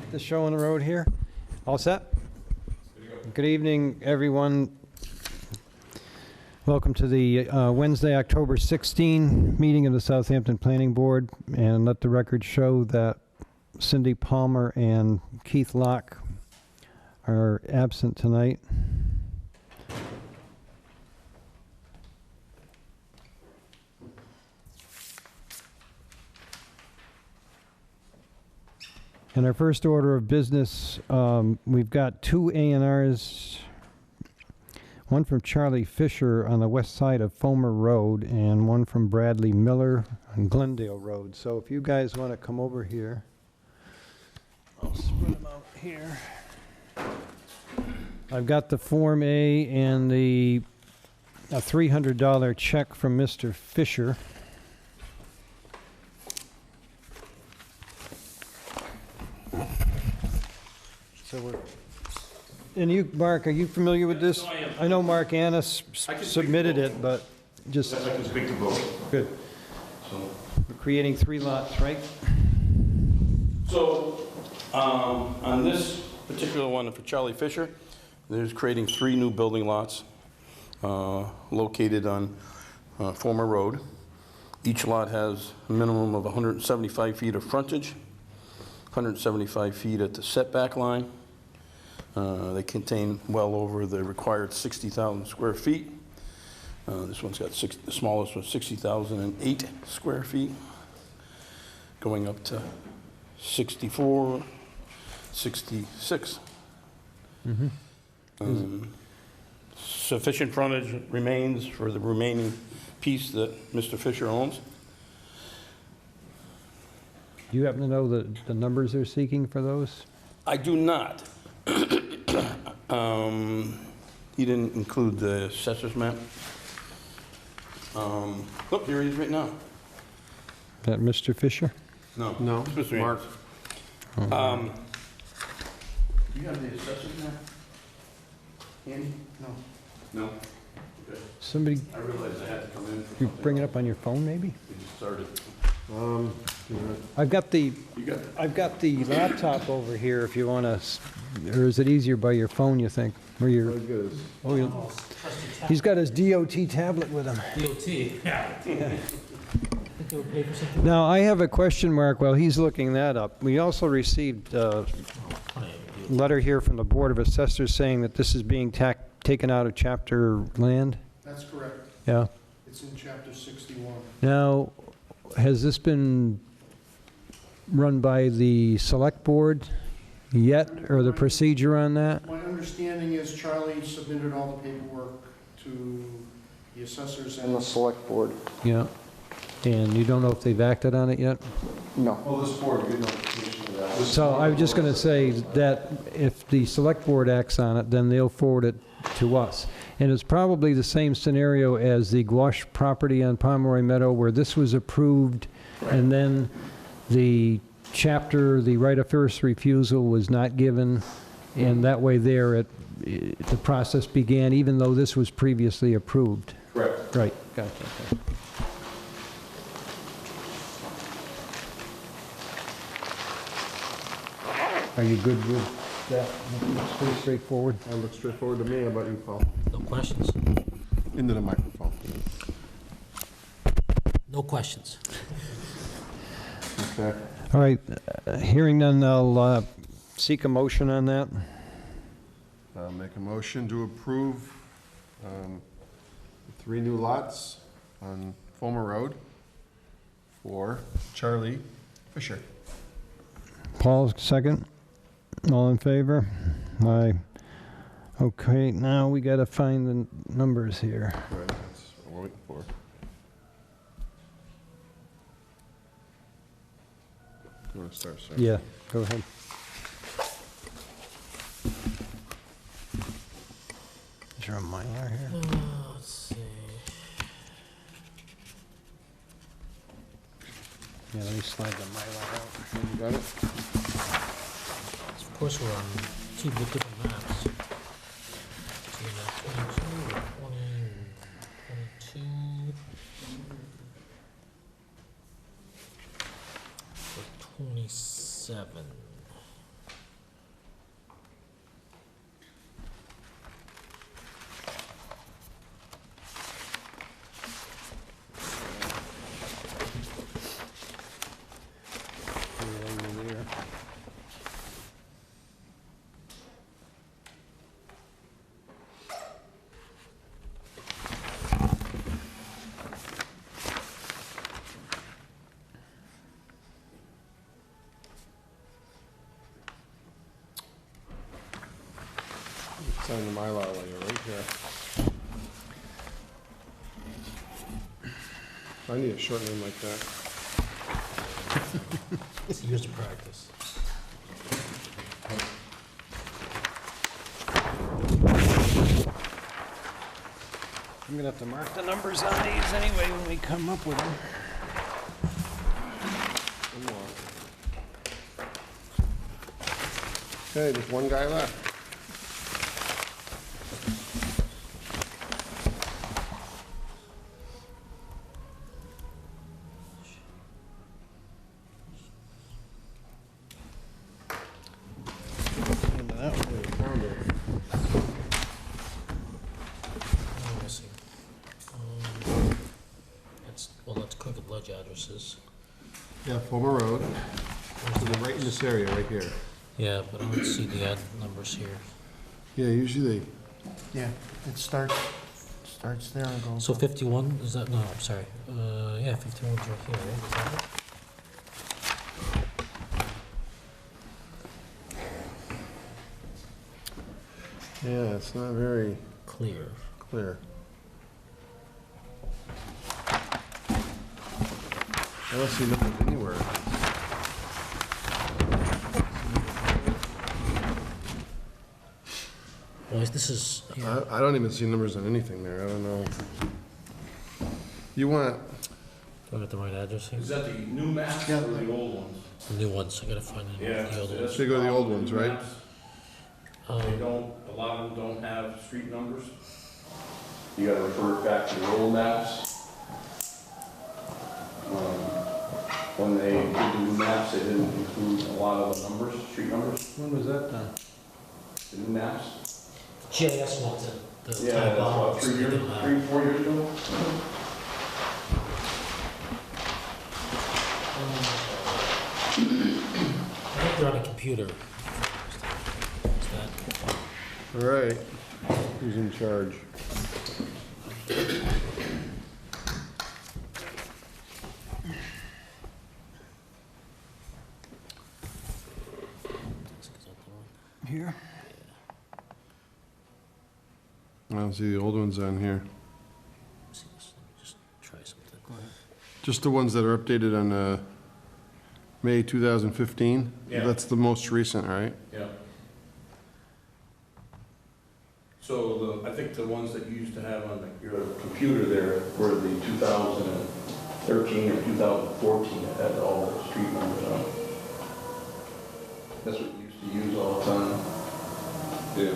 Get the show on the road here. All set? Good evening, everyone. Welcome to the Wednesday, October 16 meeting of the Southampton Planning Board. And let the record show that Cindy Palmer and Keith Locke are absent tonight. In our first order of business, we've got two A&Rs, one from Charlie Fisher on the west side of Fulmer Road and one from Bradley Miller on Glendale Road. So if you guys want to come over here, I'll spread them out here. I've got the Form A and a $300 check from Mr. Fisher. So we're, and you, Mark, are you familiar with this? I am. I know Mark Annis submitted it, but just. Yes, I can speak to both. Good. So, We're creating 3 lots, right? on this particular one for Charlie Fisher, there's creating 3 new building lots located on Fulmer Road. Each lot has a minimum of 175 feet of frontage, 175 feet at the setback line. They contain well over the required 60,000 square feet. This one's got the smallest one, 60,008 square feet, going up to 64, 66. Sufficient frontage remains for the remaining piece that Mr. Fisher owns. Do you happen to know the numbers they're seeking for those? I do not. He didn't include the assessor's map. Look, here he is right now. Is that Mr. Fisher? No. No, It's Mr. Mark. You have the assessor's map? Andy? No. No? Okay. Somebody, I realized I had to come in. for you something bring it else. up on your phone, maybe? We just started. I've got the You got laptop over here if you want to, or is it easier by your phone, you think? Or your, oh, he's got his DOT tablet with him. DOT, yeah. Think they would pay for something? Now, I have a question mark while he's looking that up. We also received a letter here from the Board of Assessors saying that this is being taken out of chapter land? That's correct. Yeah. It's in chapter 61. Now, has this been run by the select board yet, or the procedure on that? My understanding is Charlie submitted all the paperwork to the assessors and the select board. Yeah. And you don't know if they've acted on it yet? No. Well, this board, we notification of that. So I was just going to say that if the select board acts on it, then they'll forward it to us. And it's probably the same scenario as the Gouache property on Pomeroy Meadow, where this was approved, and then the chapter, the right of first refusal was not given, and that way there, the process began, even though this was previously approved. Correct. Right, gotcha. Okay. Are you good with that? Looks pretty straightforward. That looks straightforward to me. How about you, Paul? No questions? Into the microphone. No questions. Okay. All right, hearing none, I'll seek a motion on that. Make a motion to approve the 3 new lots on Fulmer Road for Charlie Fisher. Paul, second. All in favor? Aye. Okay, now we got to find the numbers here. Right, that's what we're waiting for. You want to start, sir? Yeah, go ahead. Is there a Mylar here? Let's see. Yeah, let me slide the Mylar out. You got it? Of course, we're on 2 different maps. So we got 22, 20, 22, 27. Sign the Mylar while you're right here. I need a short name like that. It's years of practice. I'm gonna have to mark the numbers on these anyway when we come up with them. One more. Okay, there's one guy left. Into that one. Let me see. That's Crooked Ledge addresses. Yeah, former road. They're right in this area, right here. Yeah, but I don't see the ad numbers here. Yeah, usually Yeah, it starts there and goes. So 51, is that, no, I'm sorry. Yeah, 51's right here, right? Is that it? yeah, it's not very Clear. clear. I don't see nothing anywhere. Well, this is, here. I don't even see numbers on anything there, I don't know. You want, Do I got the right address here? Is that the new maps or the old ones? The new ones, I gotta find the old ones. So you go to the old ones, right? They don't, a lot of them don't have street numbers. You gotta refer back to the old maps. When they did the new maps, they didn't include a lot of the numbers, street numbers, When was that done? the new maps. GIS ones, the Yeah, top that's what, box, they don't have. 4 years ago? I think they're on a computer. Is that? All right, who's in charge? Here? I don't see the old ones on here. Let me just try something. Just the ones that are updated on May 2015? Yeah. That's the most recent, right? Yeah. So I think the ones that you used to have on your computer there were the 2013 or 2014 that had all the street numbers on it. That's what you used to use all the time. Yeah.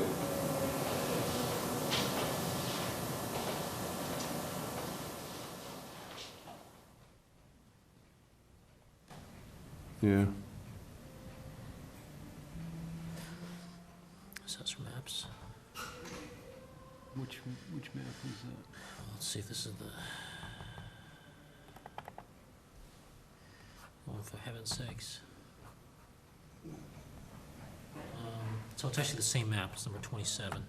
Yeah. Assessor maps. Which map is that? Let's see if this is the. Oh, for heaven's sakes. So it's actually the same map, it's number 27.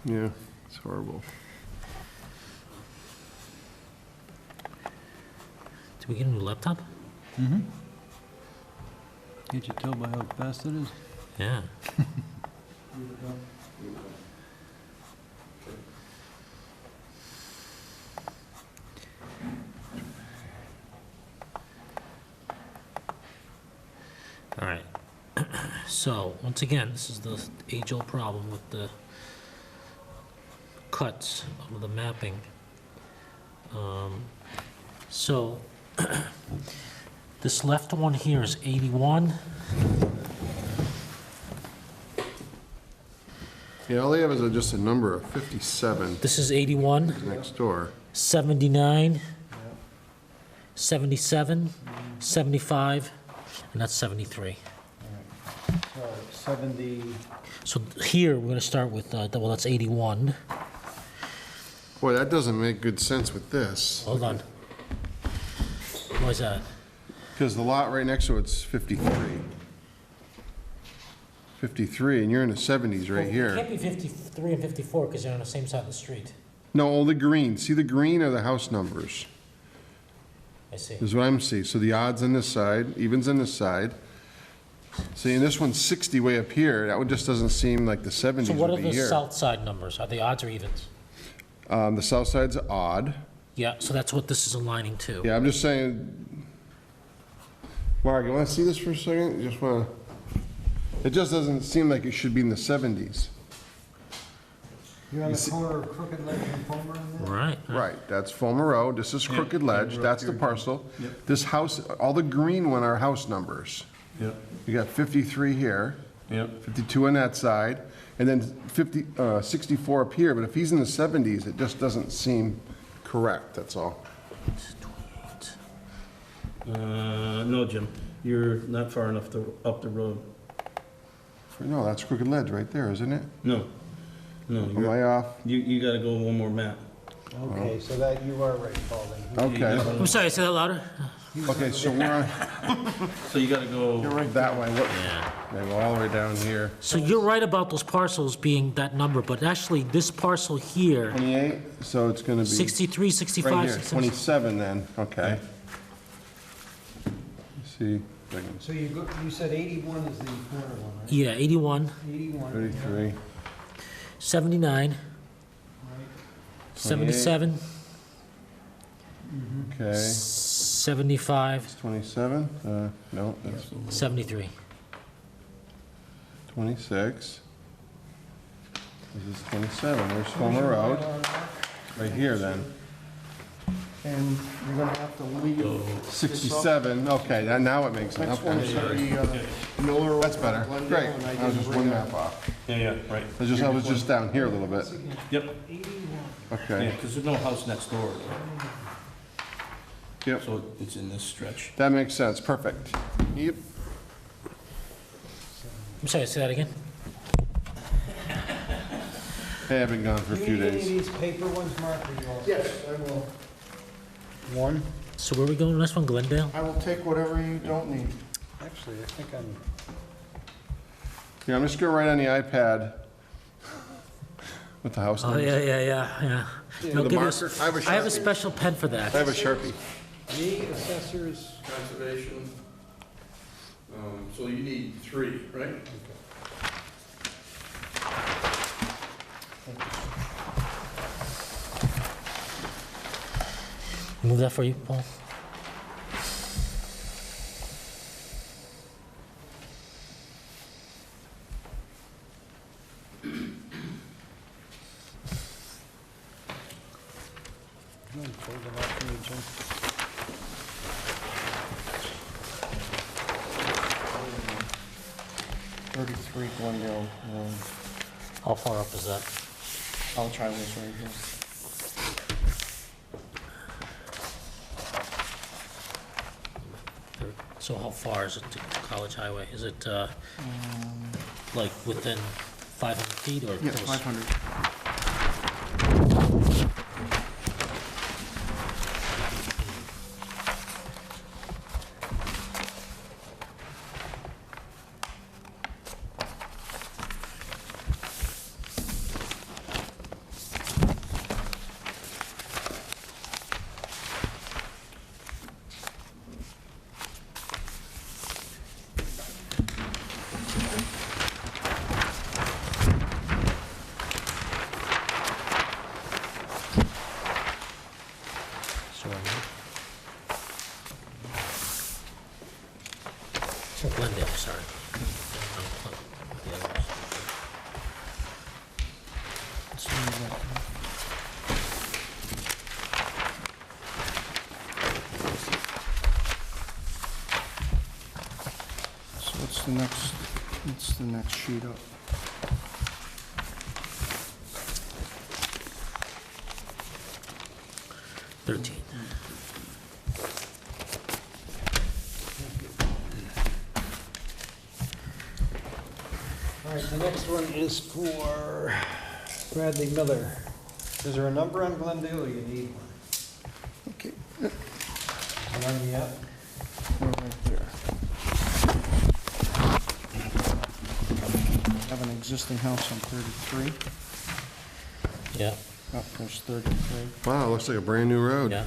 Yeah, it's horrible. Did we get a new laptop? Mm-hmm. Can't you tell by how fast it is? Yeah. All right. So, once again, this is the age-old problem with the cuts of the mapping. So, this left one here is 81. Yeah, all they have is just a number of 57 This is 81, next door. 79, 77, 75, and that's 73. So 70, So here, we're gonna start with, well, that's 81. Boy, that doesn't make good sense with this. Hold on. Why is that? Because the lot right next to it's 53. 53, and you're in the 70s right It here. can't be 53 and 54, because they're on the same side of the street. No, all the green. See the green are the house numbers. I see. is what I'm seeing. So the odds on this side, evens on this side. See, and this one's 60 way up here. That one just doesn't seem like the 70s So what are would be the here. south side numbers? Are they odds or evens? The south side's odd. Yeah, so that's what this is aligning to. Yeah, I'm just saying, Mark, you want to see this for a second? You just want to, it just doesn't seem like it should be in the 70s. You're on the corner of Crooked Ledge and Palmer in there? Right. Right, that's Fulmer Road, this is Crooked Ledge, that's the parcel. Yep. This house, all the green one are house numbers. Yep. You got 53 here, Yep. 52 on that side, and then 64 up here, but if he's in the 70s, it just doesn't seem correct, that's all. No, Jim, you're not far enough up the road. No, that's Crooked Ledge right there, isn't it? No, Am I off? you gotta go one more map. Okay, so that, you are right, Paul, then. Okay, I'm sorry, say that louder? okay, so we're on So you gotta go. that way, what, Yeah. they go all the way down here. So you're right about those parcels being that number, but actually this parcel here, 28, so it's gonna be 63, 65, right here, 67. 27 then, okay. Let's see, if I can- So you said 81 is the corner one, right? Yeah, 81, 81. 33, 79, Right. 77, okay, 75, 27, no, that's 73. 26. This is 27, there's Fulmer Road, right here then. And you're gonna have to leave. this up. 67, okay, now it makes sense, Next one's okay. the Miller. That's better, Glendale, great, and I was just one map off. Yeah, right. I was just down here a little bit, Yep, okay, yeah, because there's no house next door, yep, so it's in this stretch. that makes sense, perfect. Yep. I'm sorry, say that again? Hey, I've been gone for a few Do you need any days. of these paper ones, Mark, or you all? Yes, I will. One. So where are we going, next one, Glendale? I will take whatever you don't need. Actually, I think I'm, Yeah, I'm just gonna write on the iPad with the house Oh, numbers. yeah. No, The give us- marker? I have a I have a Sharpie. special pen for that. I have a Sharpie. me, assessors, Conservation, so you need 3, right? Move that for you, Paul. fold them out for me, Jim. 33 Glendale Road. How far up is that? I'll try this right here. So how far is it to College Highway? Is it, like, within 500 feet or Yeah, close? 500. Oh, Glendale, sorry. The other ones. So what's the next sheet up? All right, the next one is for Bradley Miller. Is there a number on Glendale, or you need one? Okay, One yet? we're right there. Have an existing house on 33. Yeah, Oh, there's 33. Wow, looks like a brand-new road. yeah.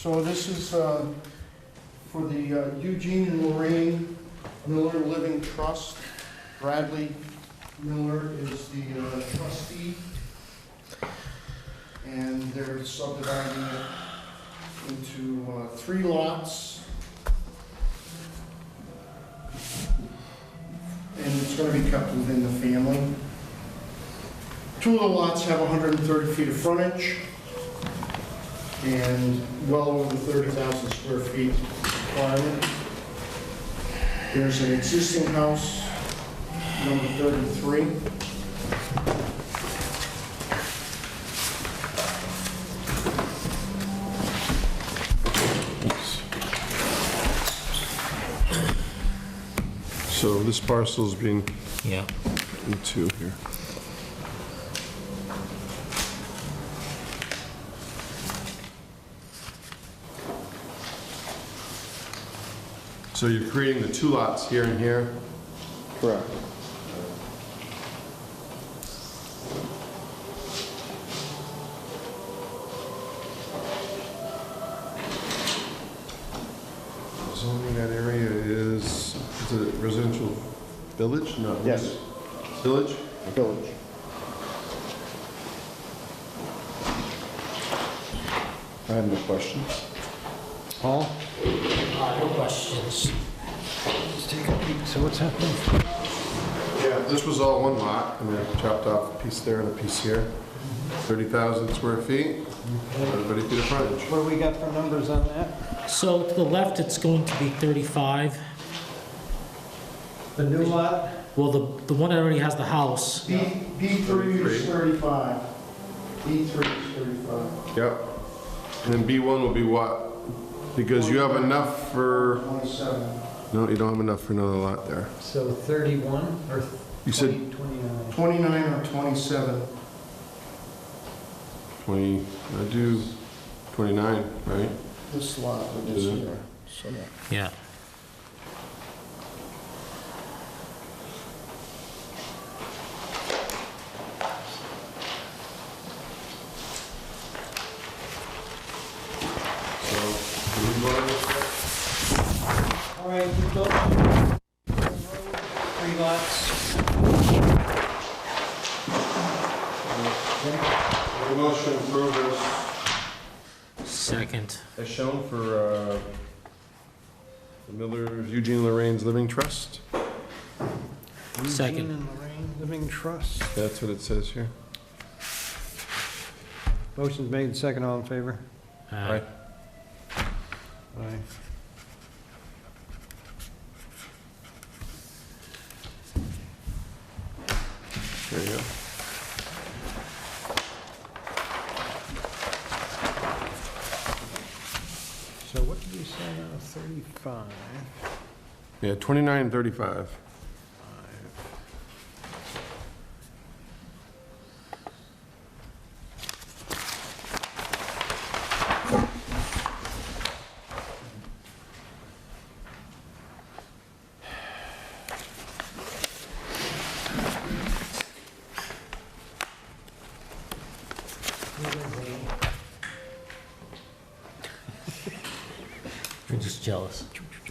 So this is for the Eugene and Lorraine Miller Living Trust. Bradley Miller is the trustee, and they're subdividing it into 3 lots. And it's going to be kept within the family. 2 of the lots have 130 feet of frontage and well over 30,000 square feet requirement. There's an existing house, number 33. So this parcel's being Yeah. into here. So you're creating the 2 lots here and here? Correct. Zoning that area is it residential village? No. Yes. Village? Village. I have no questions. Paul? No questions. Let's take a peek. So what's happening? Yeah, this was all 1 lot, and then chopped off a piece there and a piece here. 30,000 square feet, 30 feet of frontage. What do we got for numbers on that? So to the left, it's going to be 35. The new lot? Well, the one that already has the house, B3 is 35. B3 is 35. Yep. And then B1 will be what? Because you have enough for, 27. no, you don't have enough for another lot there. So 31 or You said 29? 29 or 27. 20, I do 29, right? This lot is Yeah. here. So yeah. So, we want to- All right, we built 3 lots. a motion to approve Second. as shown for the Miller's Eugene Lorraine's Living Trust. Second. Eugene and Lorraine Living Trust. That's what it says here. Motion's made, and second, all in favor? Aye. Aye. There you go. So what did we say now, 35? Yeah, 29 and 35. You're just jealous.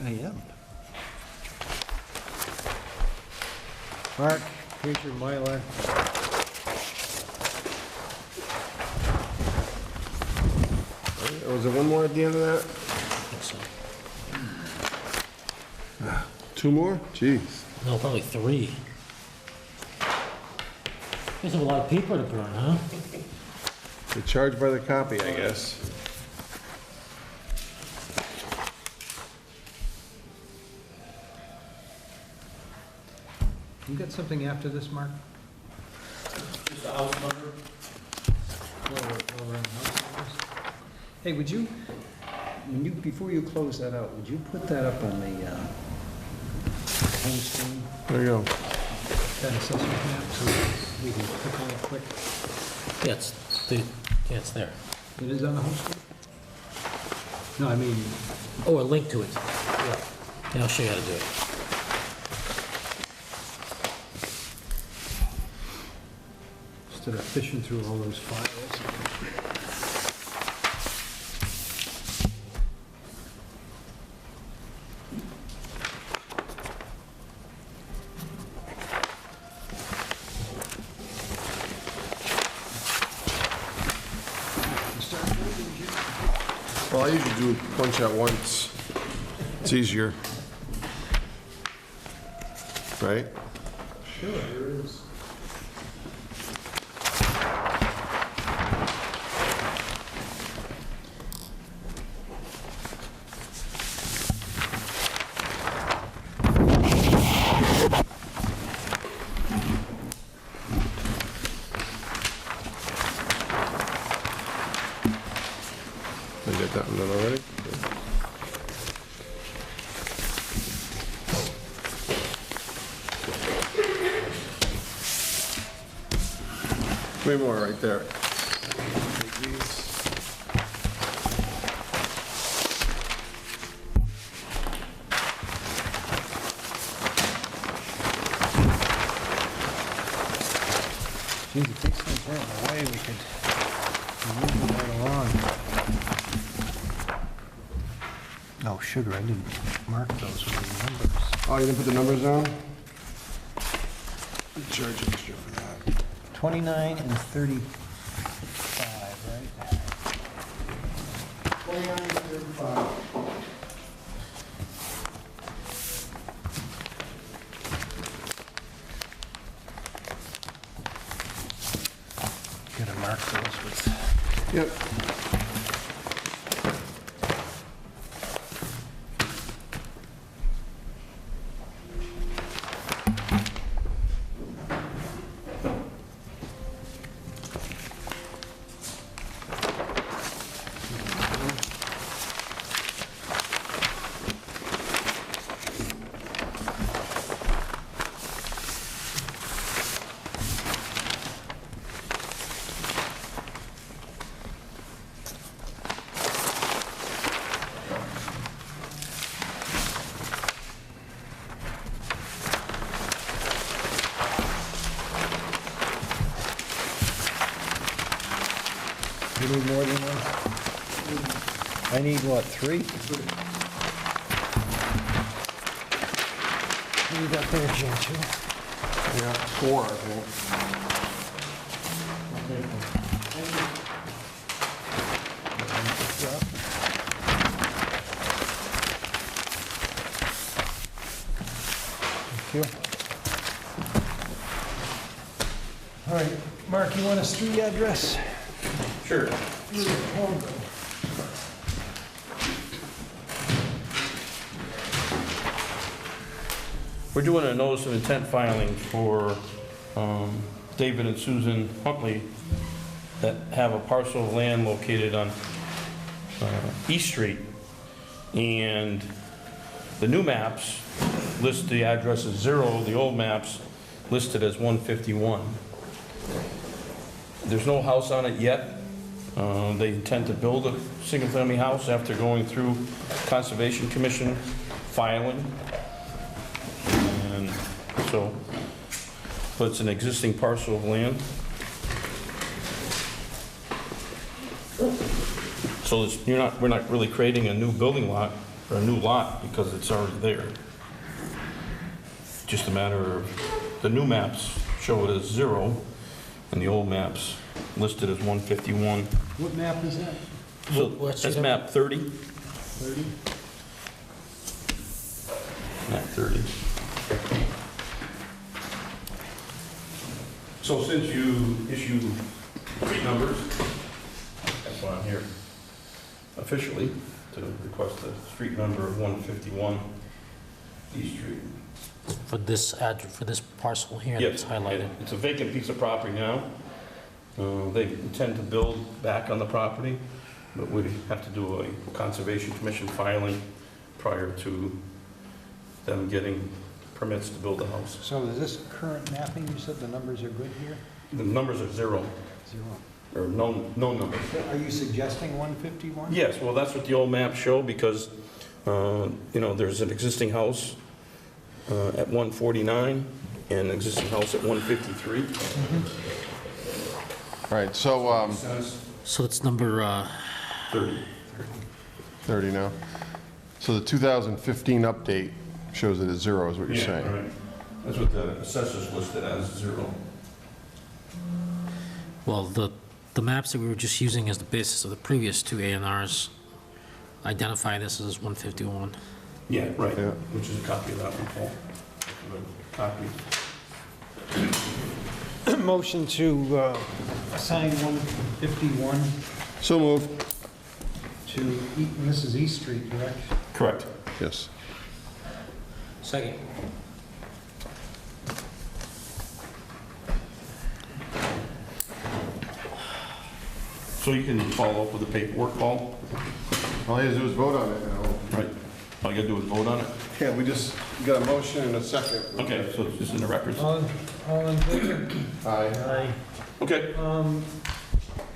I am. Mark, here's your Mylar. Was there one more at the end of that? I think so. 2 more? Jeez. No, probably 3. You guys have a lot of paper to burn, huh? You're charged by the copy, I guess. You got something after this, Mark? Just the house number. Hey, would you, before you close that out, would you put that up on the home screen, There you go. that assessment map, so we can click on it quick? Yeah, it's there. It is on the home screen? No, I mean, Oh, a link to it. Yeah. Yeah, I'll show you how to do it. instead of fishing through all those files. Well, I usually do punch out once. It's easier. Right? Sure, there is. I get that one done already? Way more right there. Geez, it takes some time away, we could move it right along. Oh, sugar, I didn't mark those with the numbers. Oh, you didn't put the numbers down? Charge extra for that. 29 and 35, right? 29 and 35. Gotta mark those with... Yep. You need more than one? I need, what, 3? What do you got there, Jim, 2? Yeah, 4, I think. Thank you. All right, Mark, you want a street address? Sure. We're doing a notice of intent filing for David and Susan Huntley that have a parcel of land located on East Street. And the new maps list the address as 0, the old maps listed as 151. There's no house on it yet. They intend to build a single-family house after going through Conservation Commission filing. And so, but it's an existing parcel of land. So it's, we're not really creating a new building lot or a new lot because it's already there. Just a matter of, the new maps show it as 0 and the old maps listed as 151. What map is that? So What's that's it? map 30. 30? Map 30. So since you issued street numbers, that's why I'm here officially to request a street number of 151 East Street. For this for this parcel here that's Yes, highlighted. it's a vacant piece of property now. They intend to build back on the property, but we have to do a Conservation Commission filing prior to them getting permits to build a house. So is this current mapping, you said the numbers are good here? The numbers are 0, 0. or no numbers. Are you suggesting 151? Yes, well, that's what the old maps show because, you know, there's an existing house at 149 and an existing house at 153. Right, so, So it's number, 30. 30 now. So the 2015 update shows it as 0, is what you're Yeah, saying? right. That's what the assessors listed as 0. well, the maps that we were just using as the basis of the previous two A&Rs identify this as 151. Yeah, right, Yeah. which is a copy of that one, Paul. Copy. Motion to assign 151 So move. to, this is East Street, correct? Correct. Yes. Second. So you can follow up with the paperwork, Paul? All you have to do is vote on it now. Right. All you gotta do is vote on it? Yeah, we got a motion and a second. Okay, so it's just in the records? All in favor? Aye. Aye. Okay,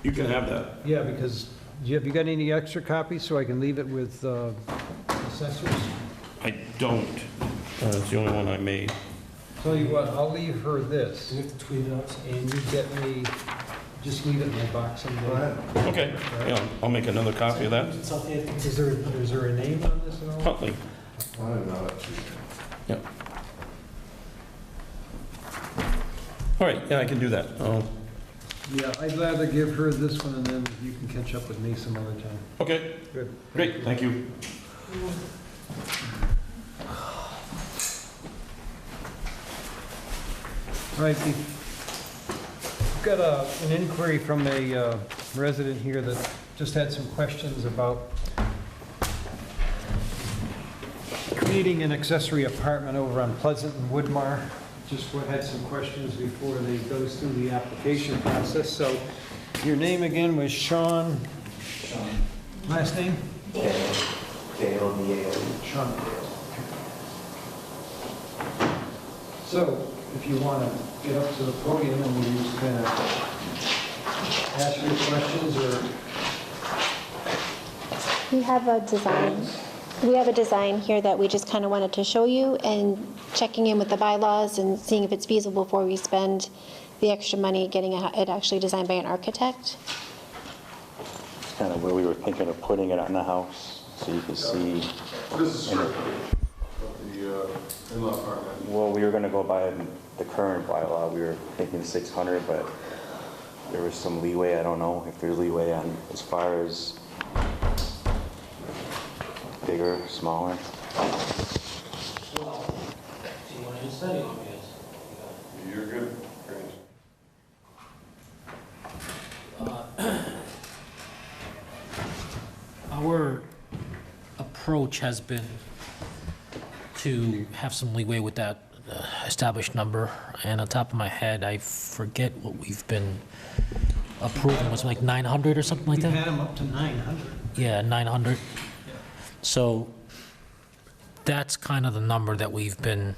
you can have that. Yeah, because, have you got any extra copies so I can leave it with assessors? I don't. It's the only one I made. Tell you what, I'll leave her this, We have to tweet it out. and you get me, just leave it in my box someday. Go ahead. Okay, yeah, I'll make another copy of that. Southampton. Is there a name on this at all? Huntley. I didn't know that. Yep. All right, yeah, I can do that. Yeah, I'd rather give her this one, and then you can catch up with me some other time. Okay, Good. great, thank you. All right, we've got an inquiry from a resident here that just had some questions about creating an accessory apartment over on Pleasant and Woodmar. Just had some questions before they goes through the application process. So your name again was Sean? Sean. Last name? Dale, D-A-L-E. Sean. So if you want to get up to the podium and you just kind of ask your questions or... We have a design. We have a design here that we just kind of wanted to show you, and checking in with the bylaws and seeing if it's feasible before we spend the extra money getting it actually designed by an architect. It's kind of where we were thinking of putting it on the house, so you can see. What is the square footage of the in-law apartment? Well, we were gonna go by the current bylaw, we were thinking 600, but there was some leeway, I don't know if there's leeway on as far as bigger, smaller. Well, do you want to study on it? You're good. Our approach has been to have some leeway with that established number, and on top of my head, I forget what we've been approving, was it like 900 or something like We that? had them up to 900. Yeah, 900. So that's kind of the number that we've been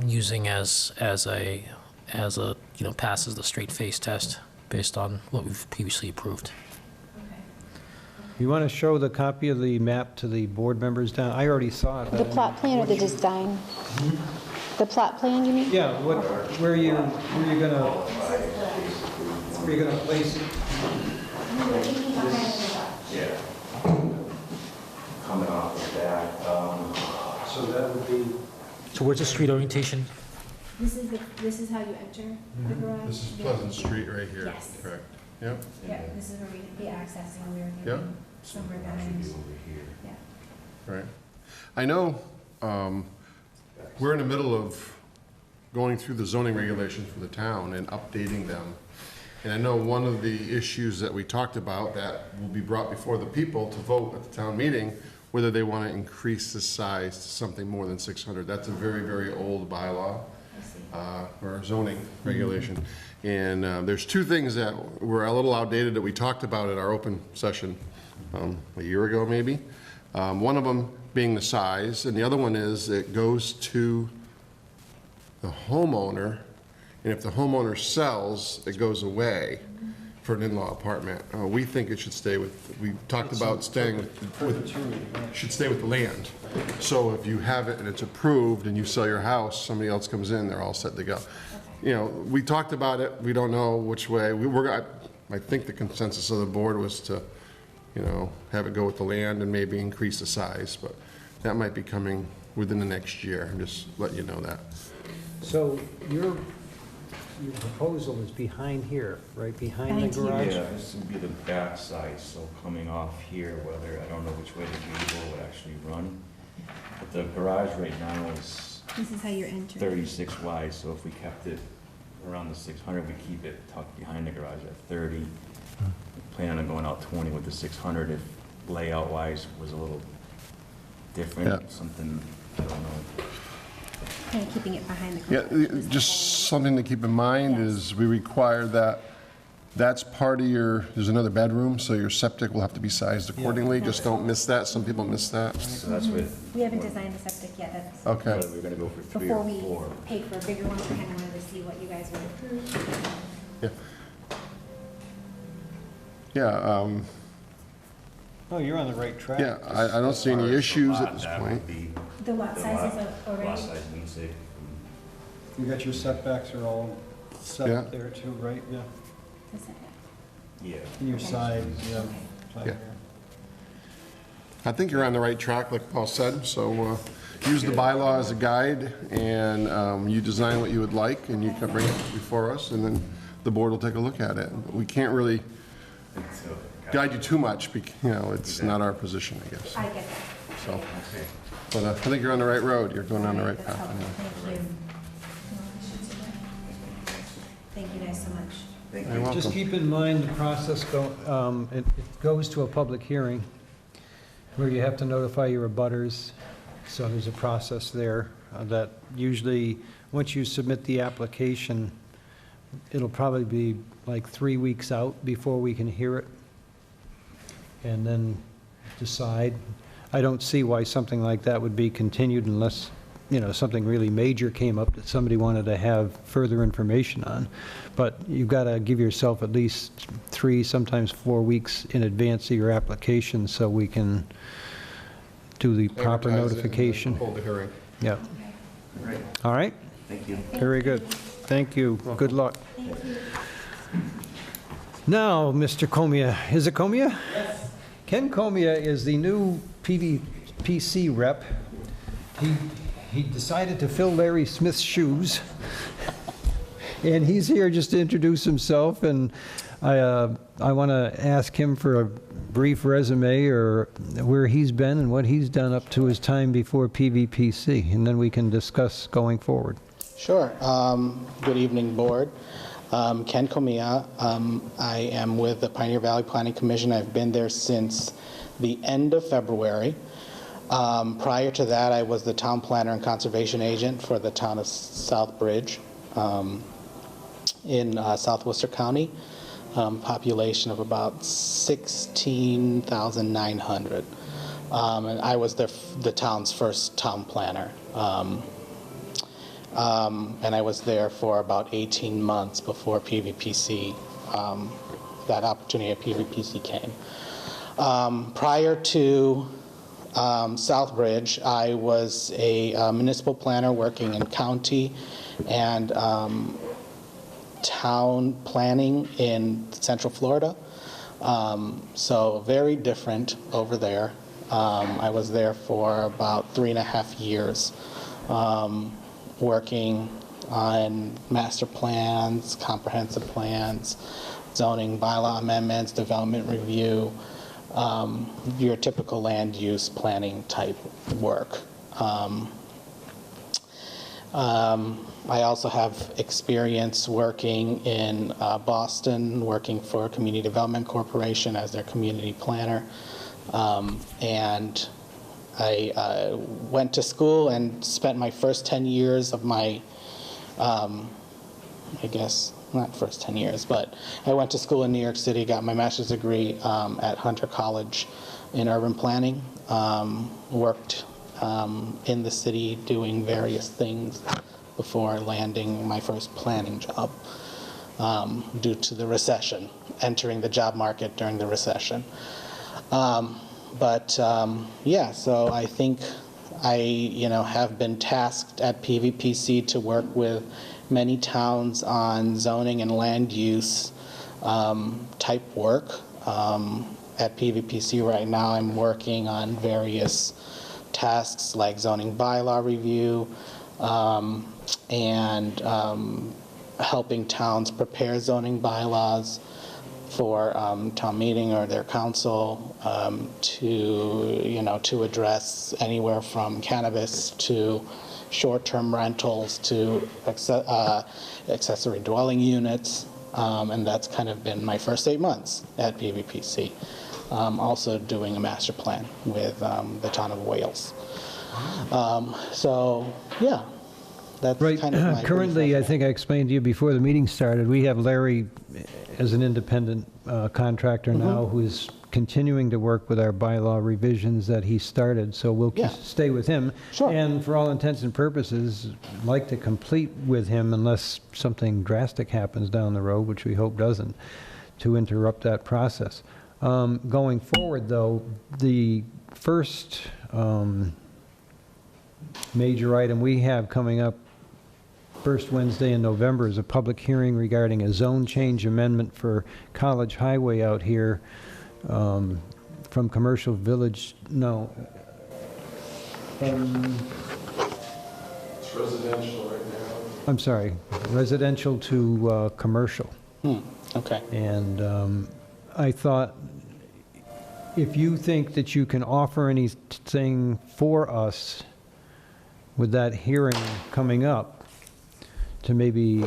using as a passes the straight face test based on what we've previously approved. You want to show the copy of the map to the board members down? I already saw it. The plot plan or the design? The plot plan, you mean? Yeah, where you gonna place it? Yeah. Coming off of that, So that would be, So where's the street orientation? This is how you enter the garage? This is Pleasant Street right here. Yes. Correct. Yep. Yeah, this is where we'd be accessing, we were Yeah. giving some ribbons. Yeah. Right. I know we're in the middle of going through the zoning regulations for the town and updating them. And I know one of the issues that we talked about that will be brought before the people to vote at the town meeting, whether they want to increase the size to something more than 600. That's a very, very old bylaw or zoning regulation. And there's two things that were a little outdated that we talked about at our open session a year ago, maybe. One of them being the size, and the other one is it goes to the homeowner, and if the homeowner sells, it goes away for an in-law apartment. We think it should stay with, we talked about staying with, should stay with the land. So if you have it and it's approved and you sell your house, somebody else comes in, they're all set to go. You know, we talked about it, we don't know which way. I think the consensus of the board was to, have it go with the land and maybe increase the size, but that might be coming within the next year. I'm just letting you know that. so your proposal is behind here, right, behind the Behind here. garage? Yeah, this would be the back side, so coming off here, whether, I don't know which way the gable would actually run. But the garage right now is This is how you're entering. 36 wide, so if we kept it around the 600, we keep it tucked behind the garage at 30. We plan on going out 20 with the 600 if layout-wise was a little different, Yeah. something, I don't know. Kind of keeping it behind the Yeah, garage. just something to keep in mind is we require that, that's part of your, there's another bedroom, so your septic will have to be sized accordingly. Just don't miss that. Some people miss that. So that's what. We haven't designed the septic yet, that's, Okay. Whether we're gonna go for 3 before or we 4. paid for a bigger one, we kind of wanted to see what you guys would approve. Yeah. Yeah, Oh, you're on the right track. yeah, I don't see any issues at this point. The lot sizes are Lot already, size means it. You got your setbacks are all set Yeah. up there too, right? Yeah. the setback. Yeah. And your side, yeah. side Yeah. here. I think you're on the right track, like Paul said, so use the bylaw as a guide, and you design what you would like, and you can bring it before us, and then the board will take a look at it. We can't really guide you too much, it's not our position, I guess. I get that. So, but I think you're on the right road, you're going down the right That's path. helpful. Thank you. Thank you guys so much. You're welcome. Just keep in mind the process it goes to a public hearing where you have to notify your abutters. So there's a process there that usually, once you submit the application, it'll probably be like 3 weeks out before we can hear it and then decide. I don't see why something like that would be continued unless, something really major came up that somebody wanted to have further information on. But you've got to give yourself at least 3, sometimes 4 weeks in advance of your application so we can do the proper Advertise it and then notification. Hold the hearing. Yeah. Right. All right? Thank you. Very good. Thank you. Good luck. Now, Mr. Comia, is it Comia? Yes. Ken Comia is the new PVPC rep. He decided to fill Larry Smith's shoes, and he's here just to introduce himself, and I want to ask him for a brief resume or where he's been and what he's done up to his time before PVPC, and then we can discuss going forward. Sure. Good evening, Board. Ken Comia. I am with the Pioneer Valley Planning Commission. I've been there since the end of February. Prior to that, I was the town planner and conservation agent for the town of Southbridge in South Worcester County. Population of about 16,900. And I was the town's first town planner. And I was there for about 18 months before PVPC, that opportunity at PVPC came. Prior to Southbridge, I was a municipal planner working in county and town planning in Central Florida. So very different over there. I was there for about 3.5 years. Working on master plans, comprehensive plans, zoning bylaw amendments, development review, your typical land use planning type work. I also have experience working in Boston, working for Community Development Corporation as their community planner. And I went to school and spent my first 10 years of my, I guess, not first 10 years, but I went to school in New York City, got my master's degree at Hunter College in urban planning, worked in the city doing various things before landing my first planning job due to the recession, entering the job market during the recession. Yeah, so I think I, have been tasked at PVPC to work with many towns on zoning and land use type work. At PVPC right now, I'm working on various tasks like zoning bylaw review and helping towns prepare zoning bylaws for town meeting or their council, to address anywhere from cannabis to short-term rentals to accessory dwelling units. And that's kind of been my first 8 months at PVPC. Also doing a master plan with the town of Wales. So, yeah, that's Right. kind of my Currently, brief I think I explained to you before the meeting started, we have Larry as an independent contractor now who's continuing to work with our bylaw revisions that he started, so we'll Yeah. stay with him. Sure. And for all intents and purposes, like to complete with him unless something drastic happens down the road, which we hope doesn't, to interrupt that process. Going forward, though, the first major item we have coming up first Wednesday in November is a public hearing regarding a zone change amendment for College Highway out here from commercial village, no. It's residential right now. I'm sorry, residential to commercial. Okay. And I thought, if you think that you can offer anything for us with that hearing coming up, to maybe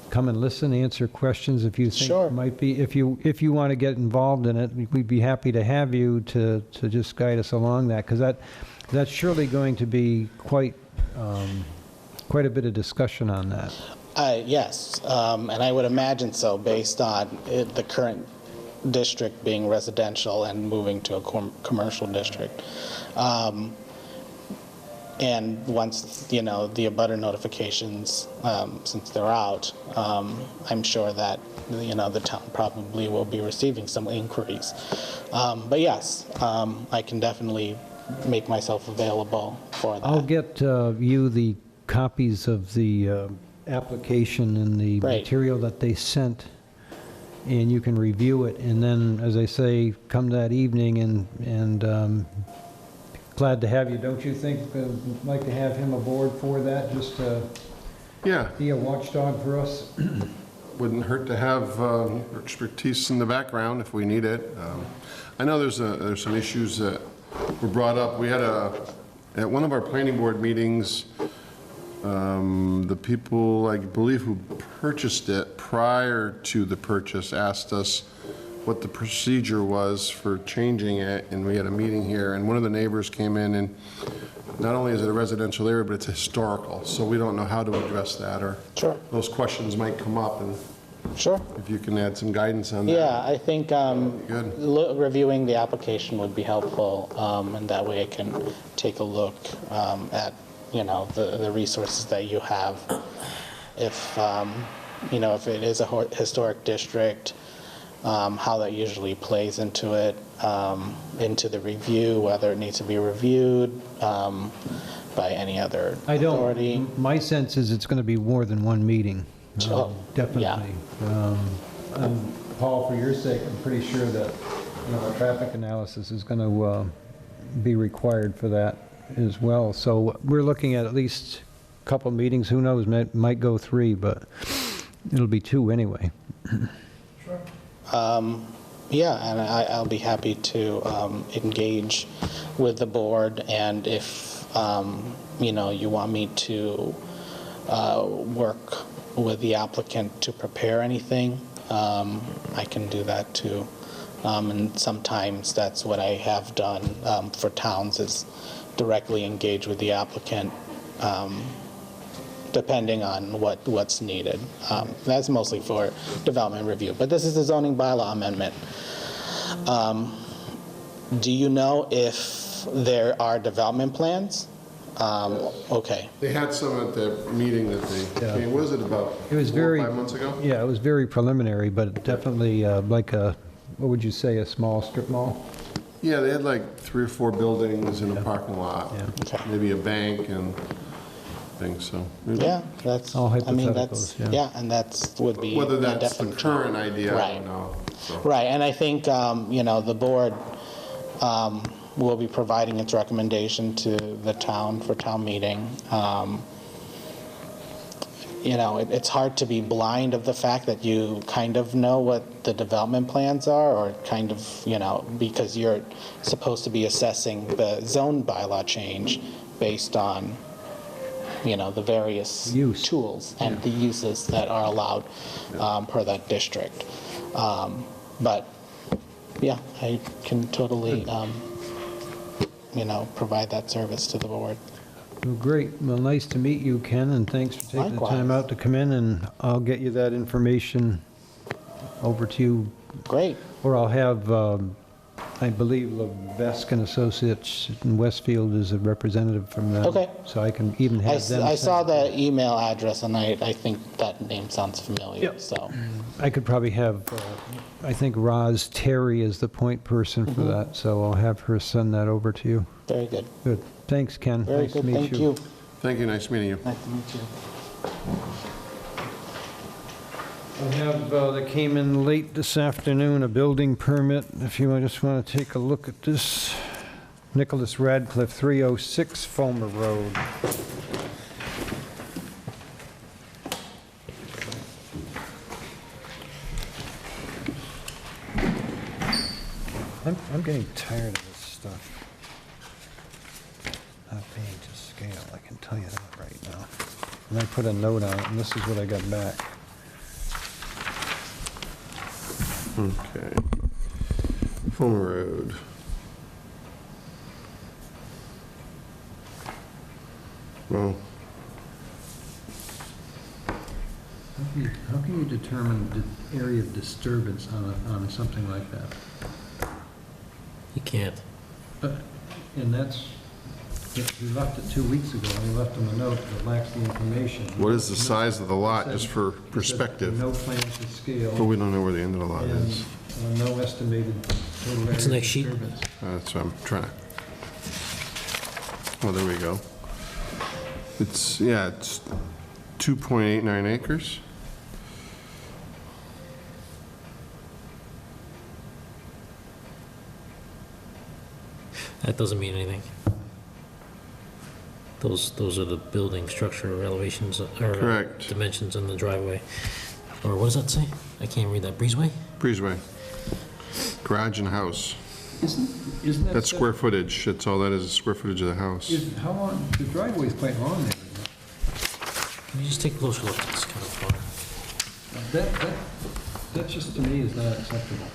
come and listen, answer questions if you think Sure. might be, if you want to get involved in it, we'd be happy to have you to just guide us along that, because that's surely going to be quite a bit of discussion on that. Yes, and I would imagine so, based on the current district being residential and moving to a commercial district. And once, the abutter notifications, since they're out, I'm sure that, the town probably will be receiving some inquiries. But yes, I can definitely make myself available for that. I'll get you the copies of the application and the Great. material that they sent, and you can review it, and then, as I say, come that evening, and glad to have you. Don't you think, like to have him aboard for that, just to Yeah, be a watchdog for us? wouldn't hurt to have expertise in the background if we need it. I know there's some issues that were brought up. We had at one of our planning board meetings, the people, I believe, who purchased it prior to the purchase asked us what the procedure was for changing it, and we had a meeting here, and one of the neighbors came in, and not only is it a residential area, but it's historical, so we don't know how to address that, or Sure. those questions might come up, and Sure. if you can add some guidance on that. Yeah, I think Good. reviewing the application would be helpful, and that way I can take a look at, the resources that you have. If, if it is a historic district, how that usually plays into it, into the review, whether it needs to be reviewed by any other I authority. don't, my sense is it's going to be more than one meeting. Oh, Definitely. Paul, for your sake, I'm pretty sure that, a traffic analysis is going to be required for that as well. So we're looking at least a couple meetings. Who knows, might go 3, but it'll be 2 anyway. Yeah, and I'll be happy to engage with the board, and if, you want me to work with the applicant to prepare anything, I can do that too. And sometimes that's what I have done for towns, is directly engage with the applicant, depending on what's needed. That's mostly for development review, but this is a zoning bylaw amendment. Do you know if there are development plans? Okay. They had some at the meeting that they, Yeah. what was it, about It was 4 or very, 5 months ago? yeah, it was very preliminary, but definitely like a, what would you say, a small strip mall? Yeah, they had like 3 or 4 buildings in a parking lot, Yeah. Okay. maybe a bank and things, so. Yeah, that's, All I mean, that's, hypotheticals, yeah. and that's, would be. Whether a that's the definite- current idea, I Right. don't know. So. Right, and I think, the board will be providing its recommendation to the town for town meeting. you know, it's hard to be blind of the fact that you kind of know what the development plans are, or kind of, you know, because you're supposed to be assessing the zone bylaw change based on, you know, the various Use. tools and the uses that are allowed per that district. But, yeah, I can totally, you know, provide that service to the board. Well, great. Well, nice to meet you, Ken, and thanks for taking the time Likewise. out to come in, and I'll get you that information over to you, Great. or I'll have, I believe Levesque and Associates in Westfield is a representative from them. Okay. So I can even I have them. I send saw it. the email address, and I think that name sounds familiar, Yep. so. I could probably have, I think Roz Terry is the point person for that, so I'll have her send that over to you. Very good. Good. Thanks, Ken. Very Nice to good, meet thank you. Thank you, nice meeting you. Nice to meet you. I have, that came in late this afternoon, a building permit, if you just want to take a look at this. Nicholas Radcliffe, 306 Fulmer Road. I'm getting tired of this stuff. Not paying to scale, I can tell you that right now. And I put a note on it, and this is what I got back. Okay. Fulmer Road. Well, How can you determine the area of disturbance on something like that? You can't. And that's, we left it 2 weeks ago, and we left them a note that lacks the information. what is the size of the lot, just for It said perspective? No plan to scale. But we don't know where the end of the lot And is. no estimated total area What's the of next sheet? disturbance. That's what I'm trying to. Oh, there we go. It's, yeah, it's 2.89 acres. That doesn't mean anything. Those are the building structure elevations, or Correct. dimensions in the driveway. Or what does that say? I can't read that. Breezeway? Breezeway. Garage and house. Isn't that? That's square footage. That's all that is square footage of the house. How long, the driveway's quite long there. isn't it? Can you just take a closer look at this kind of That just to me is not acceptable.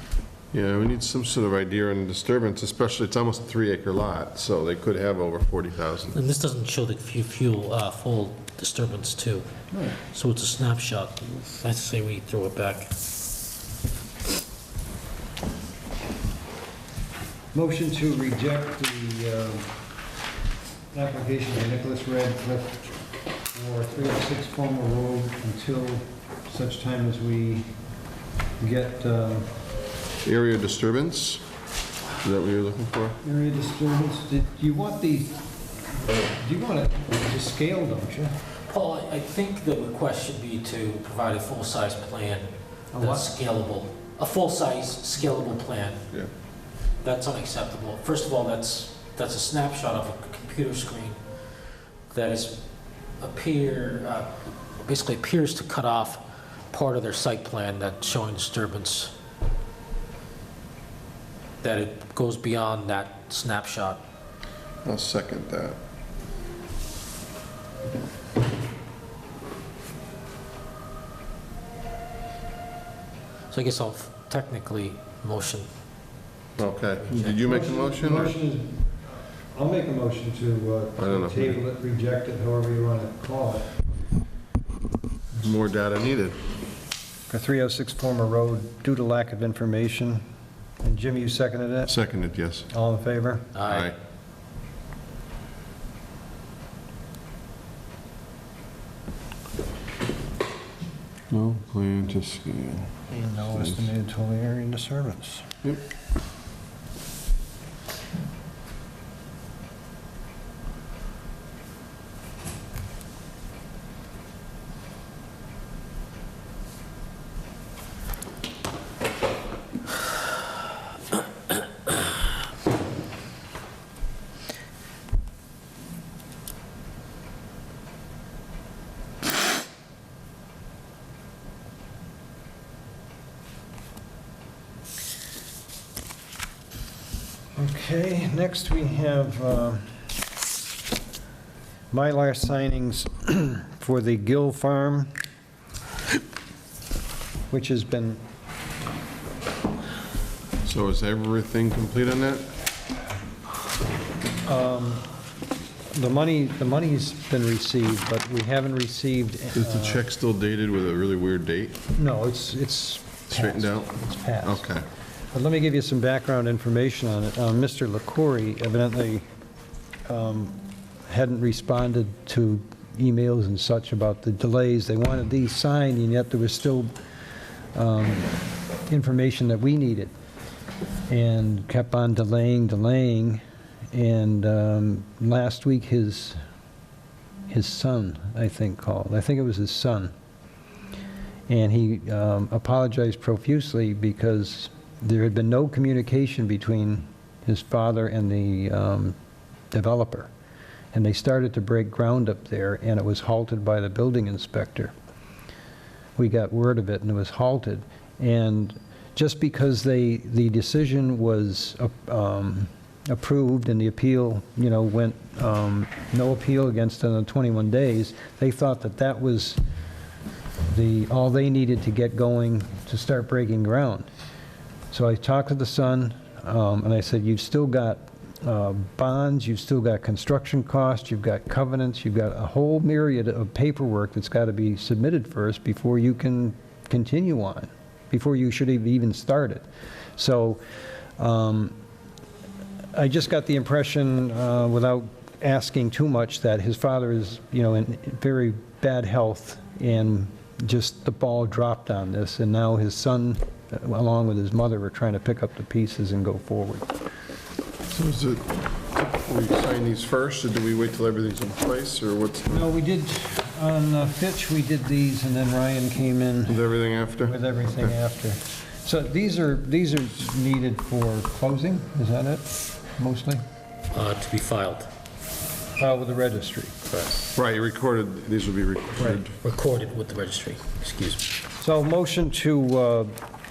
Yeah, we need some sort of idea on disturbance, especially it's almost a 3-acre lot, so they could have over 40,000. And this doesn't show the full disturbance too. Right. So it's a snapshot. I say we throw it back. Motion to reject the application by Nicholas Radcliffe for 306 Fulmer Road until such time as we get Area disturbance, is that what you're looking for? area disturbance. Do you want it to scale, don't you? Paul, I think the request should be to provide a full-size plan A that's scalable. A full-size scalable plan. Yeah. That's unacceptable. First of all, that's a snapshot of a computer screen that is basically appears to cut off part of their site plan that's showing disturbance. That it goes beyond that snapshot. I'll second that. So I guess I'll technically motion. Okay, did you make the motion? or- I'll make a motion I don't know. to table it, reject it, however you want to call it. More data needed. For 306 Fulmer Road, due to lack of information. And Jim, you seconded it? Seconded, yes. All in favor? Aye. No plan to scale. No estimated total area disturbance. Yep. Okay, next we have Mylar signings for the Gill Farm, which has been, So is everything complete on that? the money's been received, but we haven't received. Is the check still dated with a really weird date? No, it's Straightened out? It's passed. Okay. But let me give you some background information on it. Mr. LaCourie evidently hadn't responded to emails and such about the delays. They wanted these signed, and yet there was still information that we needed, and kept on delaying. And last week, his son, I think, called. I think it was his son. And he apologized profusely because there had been no communication between his father and the developer. And they started to break ground up there, and it was halted by the building inspector. We got word of it, and it was halted. And just because the decision was approved and the appeal, went, no appeal against it in 21 days, they thought that that was all they needed to get going to start breaking ground. So I talked to the son, and I said, you've still got bonds, you've still got construction costs, you've got covenants, you've got a whole myriad of paperwork that's got to be submitted first before you can continue on, before you should have even started. So I just got the impression, without asking too much, that his father is, in very bad health, and just the ball dropped on this, and now his son, along with his mother, are trying to pick up the pieces and go forward. So is it, we sign these first, or do we wait till everything's in place, or what's, No, we did, on Fitch, we did these, and then Ryan came in is everything after? with everything after. So these are needed for closing, is that it, mostly? To be filed. Filed with the registry. Right, you recorded, these will be recorded. Recorded with the registry, excuse me. So motion to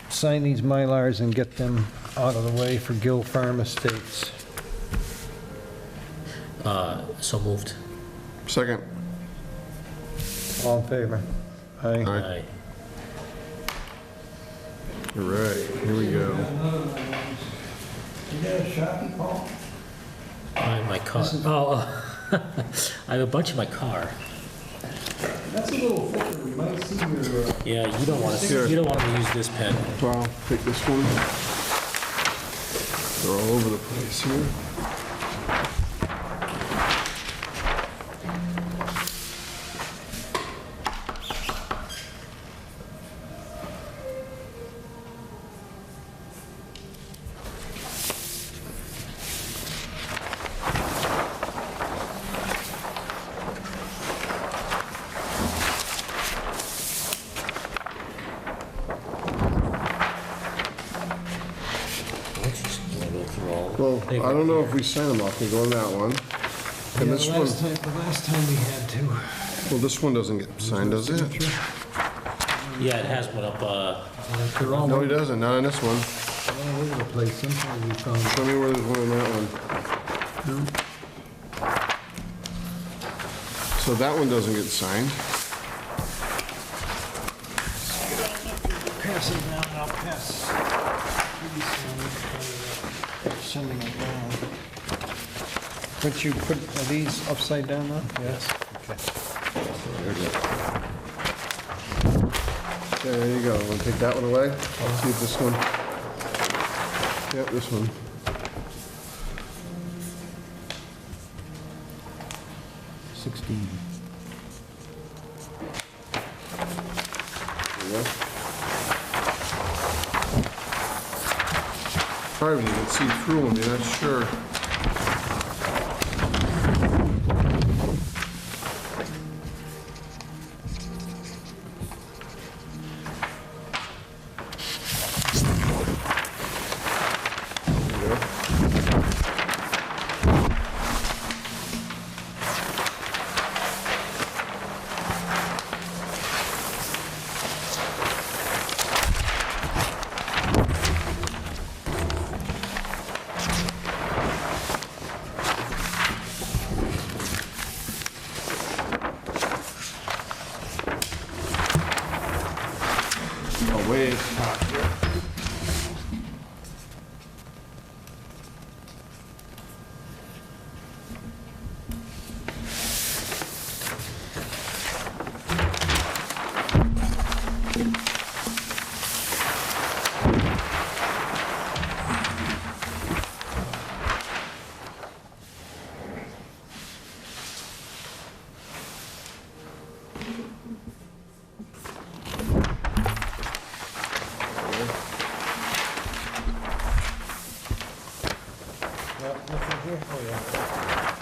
sign these Mylars and get them out of the way for Gill Farm Estates. So moved. Second. All in favor? Aye. Aye. All right, here we go. You got a Sharpie, Paul? My car. I have a bunch in my car. That's a little thicker, we might see your... Yeah, you don't want Here. to. You don't want to use this pen. Well, take this one. They're all over the place here. Well, I don't know if we sign them off, we go on that one. And this one, The last time we had to. well, this one doesn't get signed, does it? Yeah, it has one up. They're all No, he doesn't, not on this one. all over the place. Sometimes we found... Show me where there's one on that one. So that one doesn't get signed. Pass it down, I'll pass. Sending it down. But you put, are these upside down now? Yes. Okay. There you go, wanna take that one away? I'll see if this one, yep, this one. 16. There you go. Hard when you can see through them, you're not sure. There you go. here? Oh, yeah.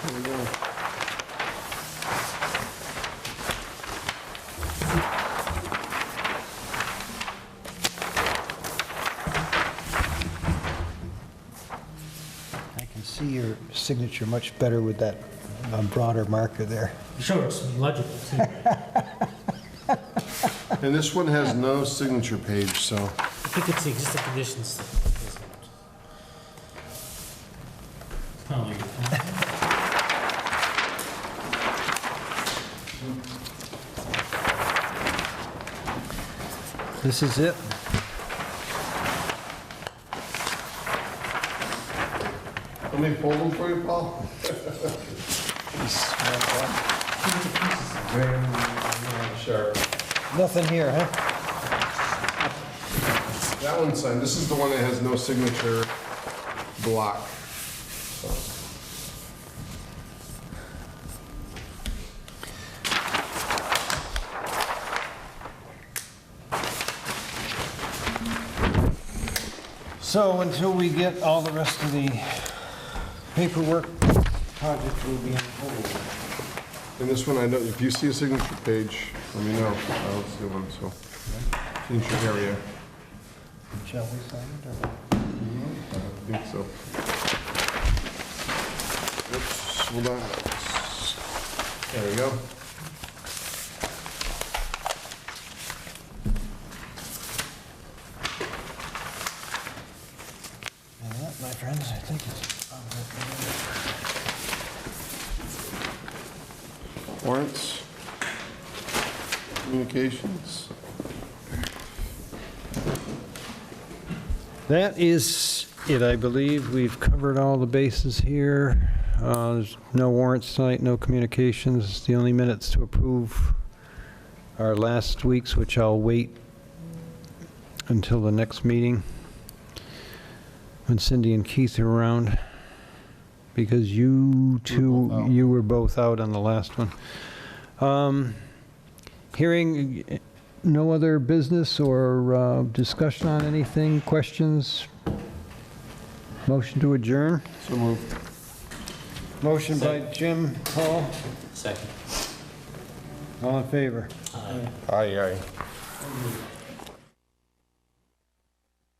Here we go. I can see your signature much better with that broader marker there. Sure, it's legible, too. And this one has no signature page, so I think it's the existing conditions. That doesn't- It's probably. This is it? let me fold them for you, Paul. Sure. Nothing here, huh? That one's signed. This is the one that has no signature block. So until we get all the rest of the paperwork, project will be on hold. And this one, I know, if you see a signature page, let me know. I don't see one, so. Signature area. Shall we sign it or? I think so. Oops, hold on. There we go. And that, my friends, I think is. Warrants. Communications. That is it, I believe. We've covered all the bases here. There's no warrants tonight, no communications. The only minutes to approve are last week's, which I'll wait until the next meeting when Cindy and Keith are around, because you two, you were both out on the last one. Hearing no other business or discussion on anything, questions? Motion to adjourn? So moved. Motion by Jim, Paul, Second. all in favor? Aye, aye.